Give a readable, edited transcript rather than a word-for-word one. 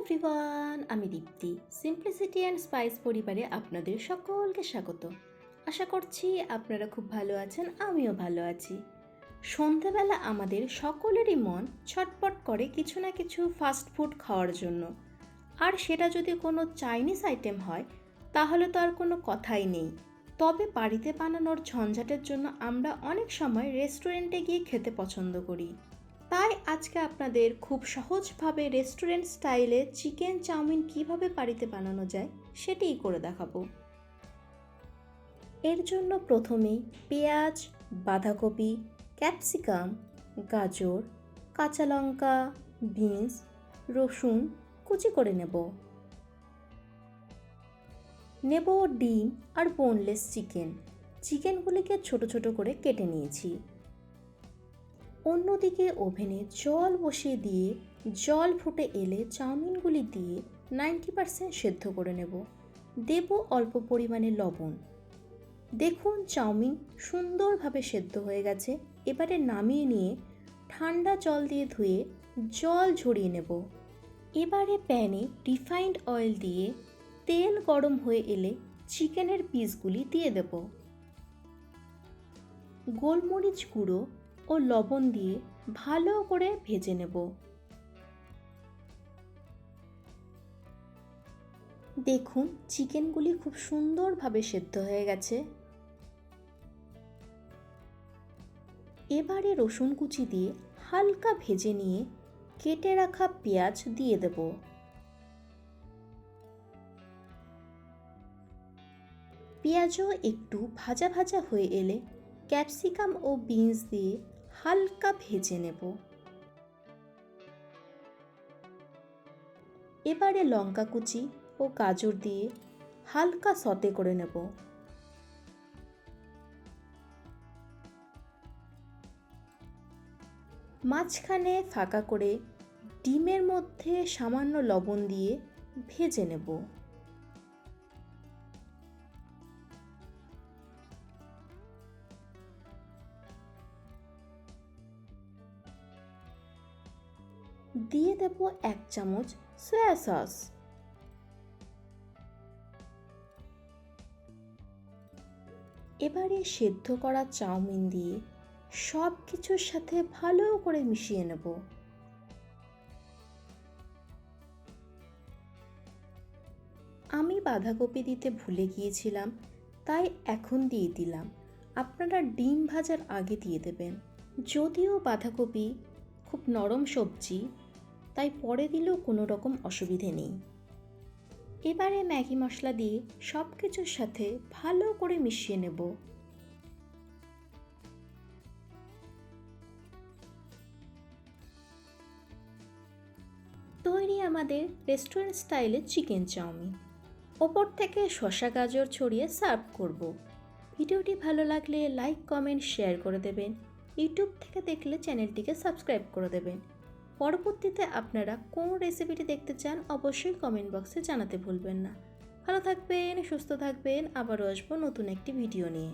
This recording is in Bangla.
এভরিওয়ান, আমি দীপ্তি। সিম্পলিসিটি অ্যান্ড স্পাইস পরিবারে আপনাদের সকলকে স্বাগত। আশা করছি আপনারা খুব ভালো আছেন, আমিও ভালো আছি। সন্ধেবেলা আমাদের সকলেরই মন ছটপট করে কিছু না কিছু ফাস্ট ফুড খাওয়ার জন্য। আর সেটা যদি কোনো চাইনিজ আইটেম হয় তাহলে তো আর কোনো কথাই নেই। তবে বাড়িতে বানানোর ঝঞ্ঝাটের জন্য আমরা অনেক সময় রেস্টুরেন্টে গিয়ে খেতে পছন্দ করি। তাই আজকে আপনাদের খুব সহজভাবে রেস্টুরেন্ট স্টাইলে চিকেন চাউমিন কিভাবে বাড়িতে বানানো যায় সেটিই করে দেখাবো। এর জন্য প্রথমেই পেঁয়াজ, বাঁধাকপি, ক্যাপসিকাম, গাজর, কাঁচা লঙ্কা, বিনস, রসুন কুচি করে নেব ডিম আর বোনলেস চিকেনগুলিকে ছোট ছোট করে কেটে নিয়েছি। অন্যদিকে ওভেনে জল বসিয়ে দিয়ে জল ফুটে এলে চাউমিনগুলি দিয়ে 90% সেদ্ধ করে নেব। দেব অল্প পরিমাণে লবণ। দেখুন চাউমিন সুন্দরভাবে সেদ্ধ হয়ে গেছে। এবারে নামিয়ে নিয়ে ঠান্ডা জল দিয়ে ধুয়ে জল ঝরিয়ে নেব। এবারে প্যানে রিফাইন্ড অয়েল দিয়ে তেল গরম হয়ে এলে চিকেনের পিসগুলি দিয়ে দেব। গোলমরিচ গুঁড়ো ও লবণ দিয়ে ভালো করে ভেজে নেব। দেখুন চিকেনগুলি খুব সুন্দরভাবে সেদ্ধ হয়ে গেছে। এবারে রসুন কুচি দিয়ে হালকা ভেজে নিয়ে কেটে রাখা পেঁয়াজ দিয়ে দেব। পেঁয়াজও একটু ভাজা ভাজা হয়ে এলে ক্যাপসিকাম ও বিনস দিয়ে হালকা ভেজে নেব। এবারে লঙ্কা কুচি ও গাজর দিয়ে হালকা সতে করে নেব। মাঝখানে ফাঁকা করে ডিমের মধ্যে সামান্য লবণ দিয়ে ভেজে নেব। দিয়ে দেব 1 চামচ সয়া সস। এবারে সেদ্ধ করা চাউমিন দিয়ে সব কিছুর সাথে ভালো করে মিশিয়ে নেব। আমি বাঁধাকপি দিতে ভুলে গিয়েছিলাম, তাই এখন দিয়ে দিলাম। আপনারা ডিম ভাজার আগে দিয়ে দেবেন। যদিও বাঁধাকপি খুব নরম সবজি, তাই পরে দিলেও কোনো রকম অসুবিধে নেই। এবারে ম্যাগি মশলা দিয়ে সব কিছুর সাথে ভালো করে মিশিয়ে নেব। তৈরি আমাদের রেস্টুরেন্ট স্টাইলে চিকেন চাউমিন। ওপর থেকে শসা গাজর ছড়িয়ে সার্ভ করব। ভিডিওটি ভালো লাগলে লাইক, কমেন্ট, শেয়ার করে দেবেন। ইউটিউব থেকে দেখলে চ্যানেলটিকে সাবস্ক্রাইব করে দেবেন। পরবর্তীতে আপনারা কোন রেসিপিটি দেখতে চান অবশ্যই কমেন্ট বক্সে জানাতে ভুলবেন না। ভালো থাকবেন, সুস্থ থাকবেন। আবারও আসবো নতুন একটি ভিডিও নিয়ে।